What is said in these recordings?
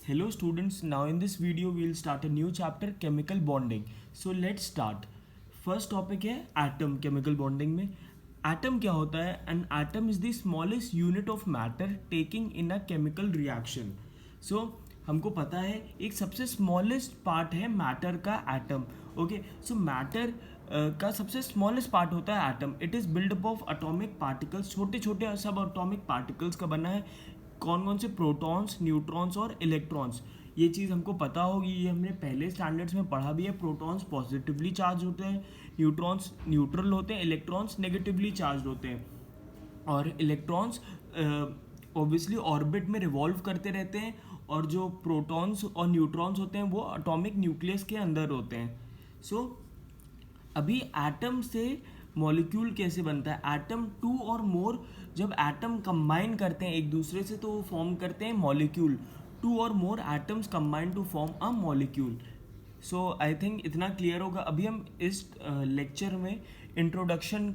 Hello students, now in this video we will start a new chapter chemical bonding. So let's start. First topic है atom chemical bonding में. Atom क्या होता है? An atom is the smallest unit of matter taking in a chemical reaction. So हमको पता है एक सबसे स्मॉलेस्ट पार्ट है मैटर का एटम. ओके, सो मैटर का सबसे स्मॉलेस्ट पार्ट होता है atom. It is build up of atomic particles. छोटे छोटे सब एटॉमिक पार्टिकल्स का बना है. कौन कौन से? प्रोटॉन्स, न्यूट्रॉन्स और इलेक्ट्रॉन्स. ये चीज़ हमको पता होगी, ये हमने पहले स्टैंडर्ड्स में पढ़ा भी है. प्रोटॉन्स पॉजिटिवली चार्ज होते हैं, न्यूट्रॉन्स न्यूट्रल होते हैं, इलेक्ट्रॉन्स नेगेटिवली चार्ज होते हैं. और इलेक्ट्रॉन्स ऑब्वियसली ऑर्बिट में रिवॉल्व करते रहते हैं, और जो प्रोटॉन्स और न्यूट्रॉन्स होते हैं वो एटॉमिक न्यूक्लियस के अंदर होते हैं. सो अभी एटम से मॉलिक्यूल कैसे बनता है? एटम टू और मोर, जब एटम कंबाइन करते हैं एक दूसरे से तो वो फॉर्म करते हैं मॉलिक्यूल. टू और more atoms combine to form a molecule. So I think इतना क्लियर होगा. अभी हम इस लेक्चर में इंट्रोडक्शन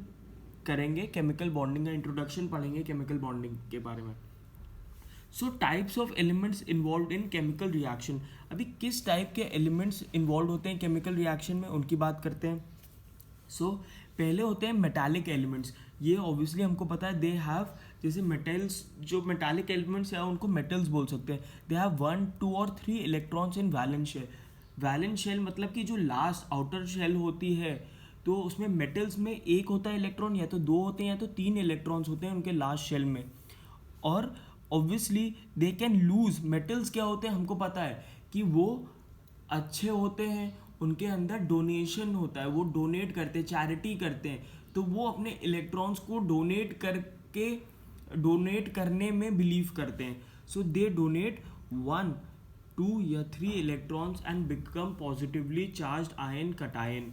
करेंगे, केमिकल बॉन्डिंग का इंट्रोडक्शन पढ़ेंगे केमिकल बॉन्डिंग के बारे में. So types of elements involve in chemical reaction. अभी किस टाइप के एलिमेंट्स इन्वॉल्व होते हैं केमिकल रिएक्शन में, उनकी बात करते हैं. सो पहले होते हैं मेटालिक एलिमेंट्स. ये ऑब्वियसली हमको पता है, दे हैव, जैसे मेटल्स, जो मेटालिक एलिमेंट्स हैं उनको मेटल्स बोल सकते हैं. दे हैव 1, 2 और 3 electrons in valence shell. Valence shell मतलब कि जो लास्ट आउटर शेल होती है, तो उसमें मेटल्स में एक होता है इलेक्ट्रॉन, या तो 2 होते हैं या तो 3 इलेक्ट्रॉन्स होते हैं उनके लास्ट शेल में. और obviously they can lose. Metals क्या होते हैं हमको पता है कि वो अच्छे होते हैं, उनके अंदर डोनेशन होता है, वो डोनेट करते हैं, चैरिटी करते हैं, तो वो अपने इलेक्ट्रॉन्स को डोनेट करने में बिलीव करते हैं. सो दे डोनेट 1, 2 या 3 electrons and become positively charged ion cation.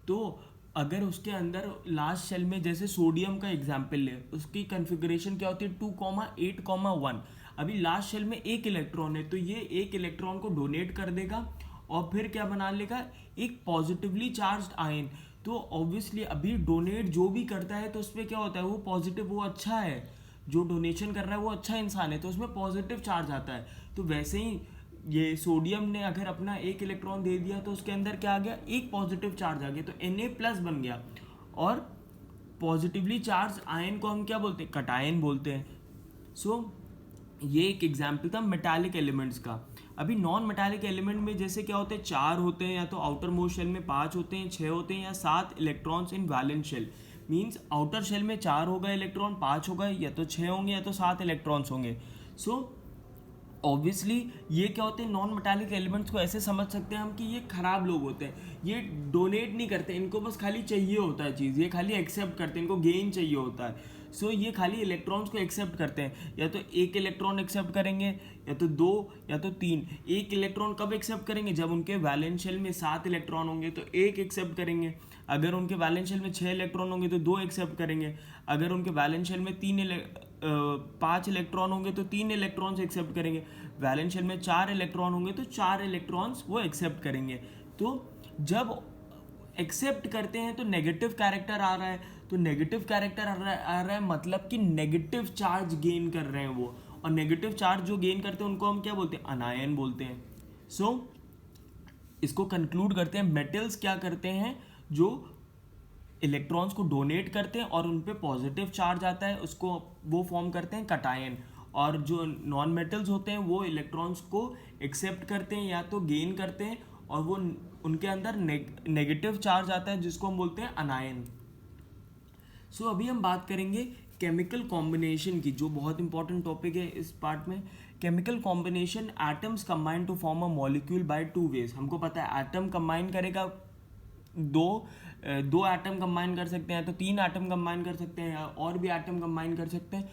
तो अगर उसके अंदर लास्ट शेल में, जैसे सोडियम का एग्जाम्पल ले, उसकी कन्फिग्रेशन क्या होती है? 2,8,1. अभी लास्ट शेल में एक इलेक्ट्रॉन है, तो ये एक इलेक्ट्रॉन को डोनेट कर देगा और फिर क्या बना लेगा? एक पॉजिटिवली चार्ज्ड आयन. तो ऑब्वियसली अभी डोनेट जो भी करता है तो उसमें क्या होता है? वो पॉजिटिव, वो अच्छा है. जो डोनेशन कर रहा है वो अच्छा इंसान है, तो उसमें पॉजिटिव चार्ज आता है. तो वैसे ही ये सोडियम ने अगर अपना एक इलेक्ट्रॉन दे दिया तो उसके अंदर क्या आ गया? एक पॉजिटिव चार्ज आ गया, तो Na+ बन गया. और पॉजिटिवली चार्ज आयन को हम क्या बोलते हैं? कटायन बोलते हैं. सो ये एक एग्जाम्पल था मेटालिक एलिमेंट्स का. अभी नॉन मेटालिक एलिमेंट में जैसे क्या होते हैं? 4 होते हैं, या तो आउटर मोस्ट शेल में 5 होते हैं, 6 होते हैं, या 7 electrons in valence shell. Means outer shell में 4 होगा इलेक्ट्रॉन, 5 होगा, या तो 6 होंगे या तो 7 इलेक्ट्रॉन्स होंगे. सो ऑब्वियसली ये क्या होते हैं? नॉन मेटालिक एलिमेंट्स को ऐसे समझ सकते हैं हम कि ये खराब लोग होते हैं, ये डोनेट नहीं करते, इनको बस खाली चाहिए होता है चीज़, ये खाली एक्सेप्ट करते हैं, इनको गेन चाहिए होता है. सो ये खाली इलेक्ट्रॉन्स को एक्सेप्ट करते हैं, या तो एक इलेक्ट्रॉन एक्सेप्ट करेंगे, या तो 2 या तो 3. एक इलेक्ट्रॉन कब एक्सेप्ट करेंगे? जब उनके वैलेंस शेल में 7 इलेक्ट्रॉन होंगे तो एक एक्सेप्ट करेंगे. अगर उनके वैलेंस शेल में 6 इलेक्ट्रॉन होंगे तो 2 एक्सेप्ट करेंगे. अगर उनके वैलेंस शेल में 5 इलेक्ट्रॉन होंगे तो 3 इलेक्ट्रॉन्स एक्सेप्ट करेंगे. वैलेंस शेल में 4 इलेक्ट्रॉन होंगे तो 4 इलेक्ट्रॉन्स वो एक्सेप्ट करेंगे. तो जब एक्सेप्ट करते हैं तो नेगेटिव कैरेक्टर आ रहा है, तो नेगेटिव कैरेक्टर आ रहा है मतलब कि नेगेटिव चार्ज गेन कर रहे हैं वो. और नेगेटिव चार्ज जो गेन करते हैं उनको हम क्या बोलते हैं? अनायन बोलते हैं. सो इसको कंक्लूड करते हैं, मेटल्स क्या करते हैं? जो इलेक्ट्रॉन्स को डोनेट करते हैं और उन पे पॉजिटिव चार्ज आता है, उसको वो फॉर्म करते हैं कटायन. और जो नॉन मेटल्स होते हैं वो इलेक्ट्रॉन्स को एक्सेप्ट करते हैं या तो गेन करते हैं, और वो उनके अंदर नेगेटिव चार्ज आता है जिसको हम बोलते हैं अनायन. सो अभी हम बात करेंगे केमिकल कॉम्बिनेशन की, जो बहुत इंपॉर्टेंट टॉपिक है इस पार्ट में. Chemical combination, atoms combine to form a molecule by 2 ways. हमको पता है एटम कंबाइन करेगा, दो एटम कंबाइन कर सकते हैं, तो 3 एटम कंबाइन कर सकते हैं, और भी एटम कंबाइन कर सकते हैं.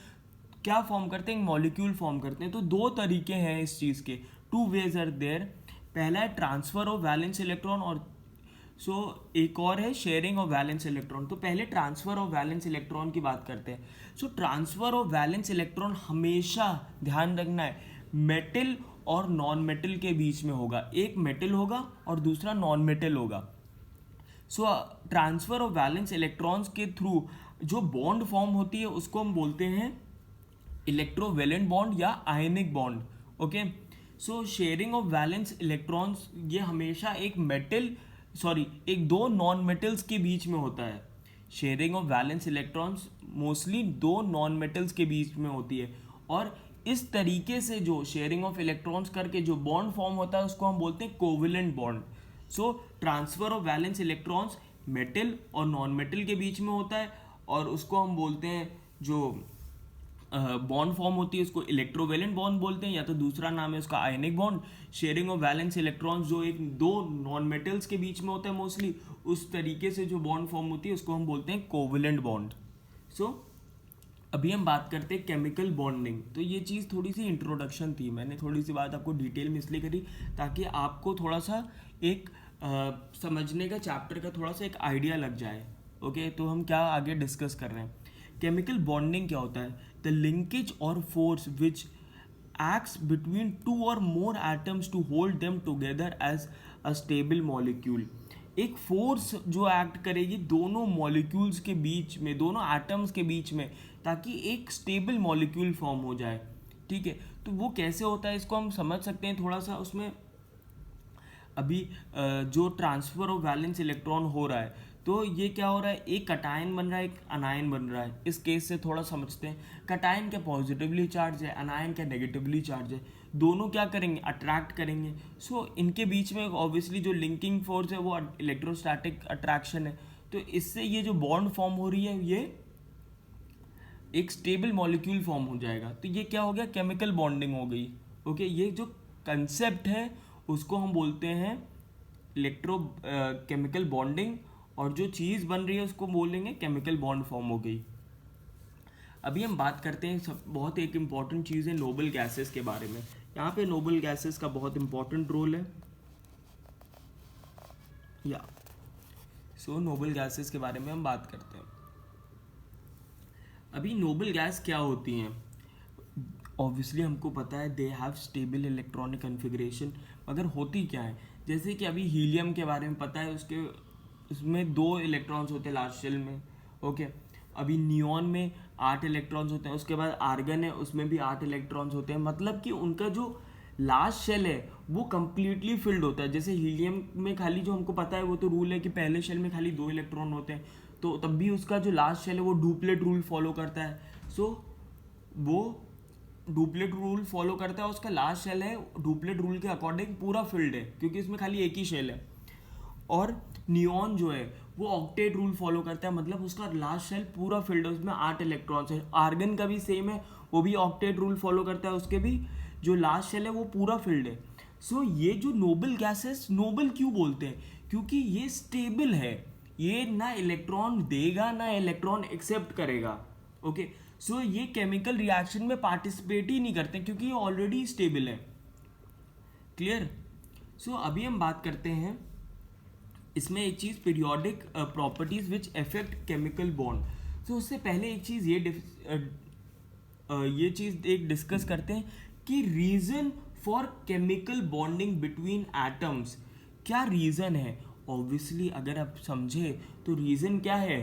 क्या फॉर्म करते हैं? मॉलिक्यूल फॉर्म करते हैं. तो 2 तरीके हैं इस चीज़ के, 2 वेज आर देयर. पहला है ट्रांसफर ऑफ वैलेंस इलेक्ट्रॉन, और एक और है शेयरिंग ऑफ वैलेंस इलेक्ट्रॉन. तो पहले ट्रांसफर ऑफ वैलेंस इलेक्ट्रॉन की बात करते हैं. सो ट्रांसफर ऑफ वैलेंस इलेक्ट्रॉन हमेशा ध्यान रखना है मेटल और नॉन मेटल के बीच में होगा. एक मेटल होगा और दूसरा नॉन मेटल होगा. सो ट्रांसफर ऑफ वैलेंस इलेक्ट्रॉन्स के थ्रू जो बॉन्ड फॉर्म होती है उसको हम बोलते हैं इलेक्ट्रोवेलेंट बॉन्ड या ionic bond. Okay, so sharing of valence electrons ये हमेशा एक दो नॉन मेटल्स के बीच में होता है। Sharing of valence electrons mostly दो नॉन मेटल्स के बीच में होती है, और इस तरीके से जो शेयरिंग ऑफ इलेक्ट्रॉन्स करके जो बॉन्ड फॉर्म होता है उसको हम बोलते हैं covalent bond. So transfer of valence electrons metal और नॉन मेटल के बीच में होता है, और उसको हम बोलते हैं जो बॉन्ड फॉर्म होती है उसको इलेक्ट्रोवेलेंट बॉन्ड बोलते हैं, या तो दूसरा नाम है उसका ionic bond. Sharing of valence electrons जो एक दो नॉन मेटल्स के बीच में होता है मोस्टली, उस तरीके से जो बॉन्ड फॉर्म होती है उसको हम बोलते हैं कोवेलेंट बॉन्ड। सो अभी हम बात करते हैं केमिकल बॉन्डिंग। तो ये चीज़ थोड़ी सी इंट्रोडक्शन थी, मैंने थोड़ी सी बात आपको डिटेल में इसलिए करी ताकि आपको थोड़ा सा एक समझने का चैप्टर का थोड़ा सा एक आइडिया लग जाए। ओके, तो हम क्या आगे डिस्कस कर रहे हैं। केमिकल बॉन्डिंग क्या होता है? द लिंकेज और force which acts between two or more atoms to hold them together as a stable molecule। एक फोर्स जो एक्ट करेगी दोनों मॉलिक्यूल्स के बीच में, दोनों एटम्स के बीच में, ताकि एक स्टेबल मॉलिक्यूल फॉर्म हो जाए। ठीक है, तो वो कैसे होता है इसको हम समझ सकते हैं थोड़ा सा। उसमें अभी जो ट्रांसफर ऑफ वैलेंस इलेक्ट्रॉन हो रहा है, तो ये क्या हो रहा है, एक कटायन बन रहा है, एक अनायन बन रहा है। इस केस से थोड़ा समझते हैं। कटायन क्या पॉजिटिवली चार्ज है, अनायन क्या नेगेटिवली चार्ज है। दोनों क्या करेंगे, अट्रैक्ट करेंगे। सो इनके बीच में ऑब्वियसली जो लिंकिंग फोर्स है वो इलेक्ट्रोस्टैटिक अट्रैक्शन है। तो इससे ये जो बॉन्ड फॉर्म हो रही है ये एक स्टेबल मॉलिक्यूल फॉर्म हो जाएगा। तो ये क्या हो गया, केमिकल बॉन्डिंग हो गई। ओके, ये जो कंसेप्ट है उसको हम बोलते हैं केमिकल बॉन्डिंग, और जो चीज़ बन रही है उसको बोलेंगे केमिकल बॉन्ड फॉर्म हो गई। अभी हम बात करते हैं बहुत एक इम्पॉर्टेंट चीज़ है नोबल गैसेस के बारे में। यहाँ पे नोबल गैसेस का बहुत इम्पॉर्टेंट रोल है। नोबल गैसेस के बारे में हम बात करते हैं। अभी नोबल गैस क्या होती हैं? ऑब्वियसली हमको पता है they have stable electronic configuration, मगर होती क्या है? जैसे कि अभी हीलियम के बारे में पता है, उसमें 2 इलेक्ट्रॉन्स होते हैं लास्ट शेल में। ओके, अभी नियॉन में 8 इलेक्ट्रॉन्स होते हैं। उसके बाद आर्गन है, उसमें भी 8 इलेक्ट्रॉन्स होते हैं। मतलब कि उनका जो लास्ट शेल है वो कंप्लीटली फिल्ड होता है। जैसे हीलियम में खाली जो हमको पता है वो तो रूल है कि पहले शेल में खाली 2 इलेक्ट्रॉन होते हैं, तो तब भी उसका जो लास्ट शेल है वो डुप्लेट रूल फॉलो करता है। वो डुप्लेट रूल फॉलो करता है, उसका लास्ट शेल है डुप्लेट रूल के अकॉर्डिंग पूरा फिल्ड है, क्योंकि इसमें खाली एक ही शेल है। और नियॉन जो है वो ऑक्टेट रूल फॉलो करता है, मतलब उसका लास्ट शेल पूरा फिल्ड है, उसमें 8 इलेक्ट्रॉन्स है। आर्गन का भी सेम है, वो भी ऑक्टेट रूल फॉलो करता है, उसके भी जो लास्ट शेल है वो पूरा फिल्ड है। ये जो नोबल गैसेस, नोबल क्यों बोलते हैं? क्योंकि ये स्टेबल है, ये ना इलेक्ट्रॉन देगा ना इलेक्ट्रॉन एक्सेप्ट करेगा। ओके, ये केमिकल रिएक्शन में पार्टिसिपेट ही नहीं करते क्योंकि ये ऑलरेडी स्टेबल है। क्लियर? अभी हम बात करते हैं इसमें एक चीज़ periodic properties which affect chemical bond. उससे पहले एक चीज़ ये चीज़ एक डिस्कस करते हैं कि reason for chemical bonding between atoms, क्या रीज़न है? ऑब्वियसली अगर आप समझे तो रीज़न क्या है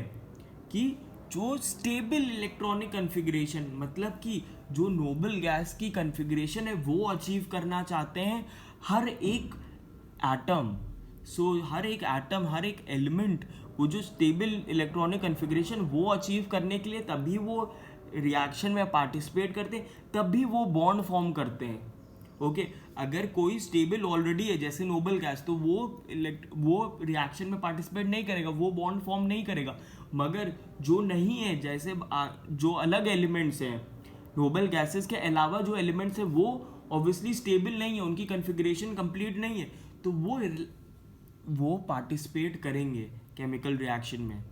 कि जो स्टेबल इलेक्ट्रॉनिक कन्फिग्रेशन, मतलब कि जो नोबल गैस की कन्फिग्रेशन है वो अचीव करना चाहते हैं हर एक एटम। हर एक एटम, हर एक एलिमेंट, वो जो स्टेबल इलेक्ट्रॉनिक कन्फिग्रेशन वो अचीव करने के लिए तभी वो रिएक्शन में पार्टिसिपेट करते हैं, तभी वो बॉन्ड फॉर्म करते हैं। ओके, अगर कोई स्टेबल ऑलरेडी है जैसे नोबल गैस, तो वो रिएक्शन में पार्टिसिपेट नहीं करेगा, वो बॉन्ड फॉर्म नहीं करेगा। मगर जो नहीं है, जैसे जो अलग एलिमेंट्स हैं नोबल गैसेस के अलावा, जो एलिमेंट्स हैं वो ऑब्वियसली स्टेबल नहीं है, उनकी कन्फिग्रेशन कंप्लीट नहीं है, तो वो पार्टिसिपेट करेंगे केमिकल रिएक्शन में।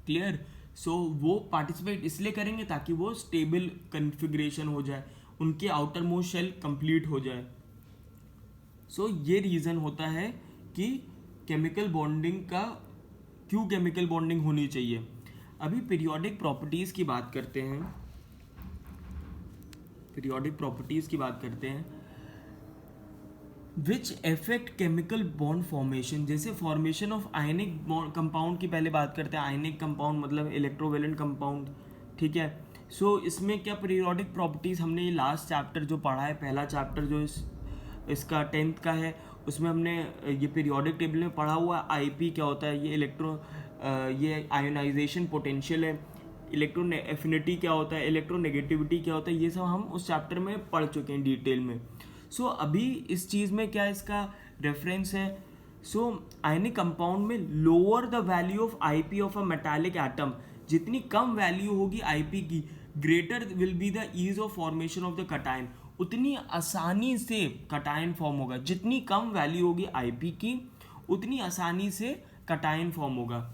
क्लियर? वो पार्टिसिपेट इसलिए करेंगे ताकि वो स्टेबल कन्फिग्रेशन हो जाए, उनके आउटर मोस्ट शेल कंप्लीट हो जाए। ये रीज़न होता है कि केमिकल बॉन्डिंग का क्यों केमिकल बॉन्डिंग होनी चाहिए। अभी पीरियोडिक प्रॉपर्टीज़ की बात करते हैं विच एफेक्ट केमिकल बॉन्ड फॉर्मेशन। जैसे फॉर्मेशन ऑफ आयनिक कंपाउंड की पहले बात करते हैं। आयनिक कंपाउंड मतलब इलेक्ट्रोवेलेंट कंपाउंड, ठीक है। इसमें क्या पीरियोडिक प्रॉपर्टीज़, हमने ये लास्ट चैप्टर जो पढ़ा है, पहला चैप्टर जो इस इसका 10th का है, उसमें हमने ये पीरियोडिक टेबल में पढ़ा हुआ आईपी क्या होता है, ये आयोनाइजेशन पोटेंशियल है, इलेक्ट्रॉन एफिनिटी क्या होता है, इलेक्ट्रोनेगेटिविटी क्या होता है, ये सब हम उस चैप्टर में पढ़ चुके हैं डिटेल में। सो अभी इस चीज़ में क्या इसका रेफरेंस है, सो आयनिक कंपाउंड में lower the value of IP of a metallic atom, जितनी कम वैल्यू होगी आईपी की, greater will be the ease of formation of the cation, उतनी आसानी से कटायन फॉर्म होगा। जितनी कम वैल्यू होगी आईपी की उतनी आसानी से कटायन फॉर्म होगा।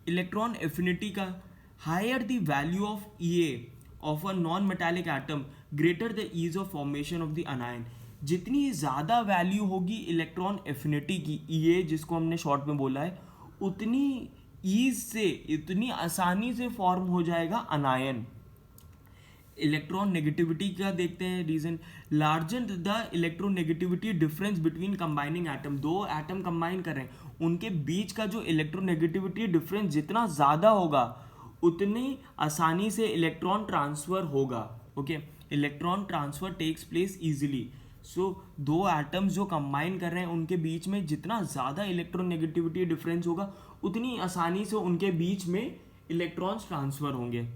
इलेक्ट्रॉन एफिनिटी का, higher the value of EA of a non metallic atom greater the ease of formation of the anion, जितनी ज़्यादा वैल्यू होगी इलेक्ट्रॉन एफिनिटी की, ईए जिसको हमने शॉर्ट में बोला है, उतनी ईज से, इतनी आसानी से फॉर्म हो जाएगा अनायन। इलेक्ट्रॉन नेगेटिविटी का देखते हैं reason, larger the electronegativity difference between combining atom, दो एटम कंबाइन कर रहे हैं, उनके बीच का जो इलेक्ट्रोनेगेटिविटी डिफरेंस जितना ज़्यादा होगा उतनी आसानी से इलेक्ट्रॉन ट्रांसफर होगा। Okay, electron transfer takes place easily. So दो एटम्स जो कंबाइन कर रहे हैं उनके बीच में जितना ज़्यादा इलेक्ट्रोनेगेटिविटी डिफरेंस होगा उतनी आसानी से उनके बीच में इलेक्ट्रॉन्स ट्रांसफर होंगे।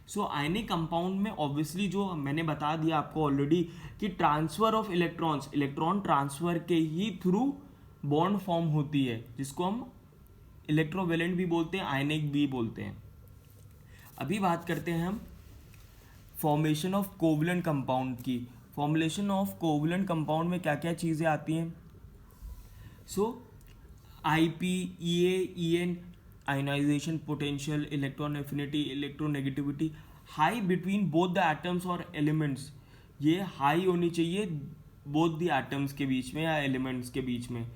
सो आयनिक कंपाउंड में ऑब्वियसली जो मैंने बता दिया आपको ऑलरेडी कि transfer of electrons, electron transfer के ही थ्रू बॉन्ड फॉर्म होती है, जिसको हम इलेक्ट्रोवेलेंट भी बोलते हैं, आयनिक भी बोलते हैं। अभी बात करते हैं हम फॉर्मेशन ऑफ कोवलेंट कंपाउंड की। फॉर्मुलेशन ऑफ कोवलेंट कंपाउंड में क्या क्या चीज़ें आती हैं, so IP, EA, EN, ionization potential, electron affinity, electronegativity, high between both the atoms और एलिमेंट्स, ये हाई होनी चाहिए बोथ द एटम्स के बीच में या एलिमेंट्स के बीच में।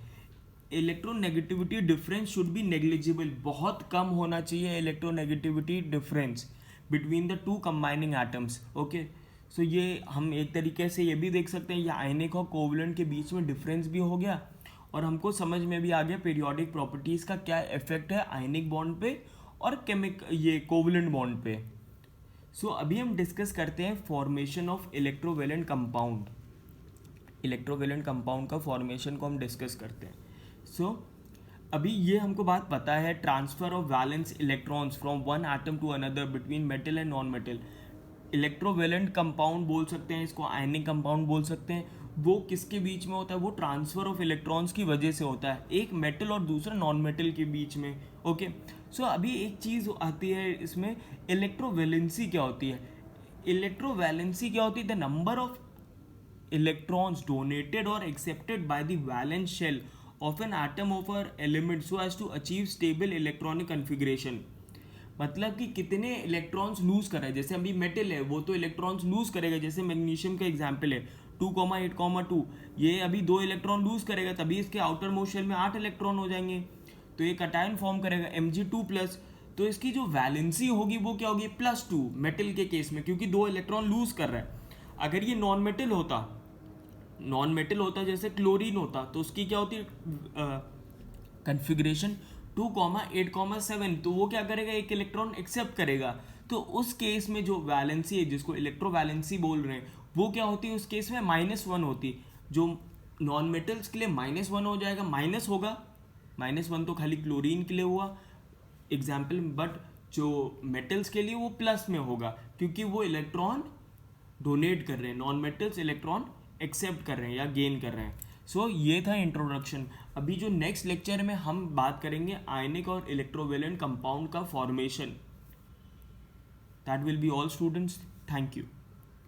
Electronegativity difference should be negligible, बहुत कम होना चाहिए electronegativity difference between the two combining atoms. Okay, so ये हम एक तरीके से ये भी देख सकते हैं, ये आयनिक और कोवलेंट के बीच में डिफरेंस भी हो गया और हमको समझ में भी आ गया पीरियोडिक प्रॉपर्टीज़ का क्या इफेक्ट है आयनिक बॉन्ड पे और ये कोवलेंट बॉन्ड पे। सो अभी हम डिस्कस करते हैं formation of electrovalent compound. Electrovalent compound का फॉर्मेशन को हम डिस्कस करते हैं। सो अभी ये हमको बात पता है, transfer of valence electrons from one atom to another between metal and non metal. Electrovalent compound बोल सकते हैं इसको, आयनिक कंपाउंड बोल सकते हैं। वो किसके बीच में होता है, वो ट्रांसफर ऑफ इलेक्ट्रॉन्स की वजह से होता है, एक मेटल और दूसरा नॉन मेटल के बीच में। ओके, सो अभी एक चीज़ आती है इसमें, इलेक्ट्रोवैलेंसी क्या होती है। इलेक्ट्रोवैलेंसी क्या होती है, the number of electrons donated और accepted by the valence shell of an atom of a element so as to achieve stable electronic configuration. मतलब कि कितने इलेक्ट्रॉन्स लूज कर रहा है, जैसे अभी मेटल है वो तो इलेक्ट्रॉन्स लूज करेगा, जैसे मैग्नीशियम का एग्जांपल है 2,8,2, ये अभी 2 इलेक्ट्रॉन लूज करेगा तभी इसके आउटर मोस्ट शेल में 8 इलेक्ट्रॉन हो जाएंगे, तो ये कटायन फॉर्म करेगा Mg2+। तो इसकी जो वैलेंसी होगी वो क्या होगी, +2 मेटल के केस में, क्योंकि 2 इलेक्ट्रॉन लूज कर रहा है। अगर ये नॉन मेटल होता जैसे क्लोरीन होता तो उसकी क्या होती कन्फिग्रेशन 2,8,7, तो वो क्या करेगा, एक इलेक्ट्रॉन एक्सेप्ट करेगा। तो उस केस में जो वैलेंसी है जिसको इलेक्ट्रोवैलेंसी बोल रहे हैं वो क्या होती है, उस केस में -1 होती, जो नॉन मेटल्स के लिए -1 हो जाएगा, माइनस होगा, -1 तो खाली क्लोरीन के लिए हुआ एग्जाम्पल, बट जो मेटल्स के लिए वो प्लस में होगा क्योंकि वो इलेक्ट्रॉन डोनेट कर रहे हैं, नॉन मेटल्स इलेक्ट्रॉन एक्सेप्ट कर रहे हैं या गेन कर रहे हैं। सो ये था इंट्रोडक्शन। अभी जो नेक्स्ट लेक्चर में हम बात करेंगे आयनिक और इलेक्ट्रोवेलेंट कंपाउंड का formation. That will be all students, thank you.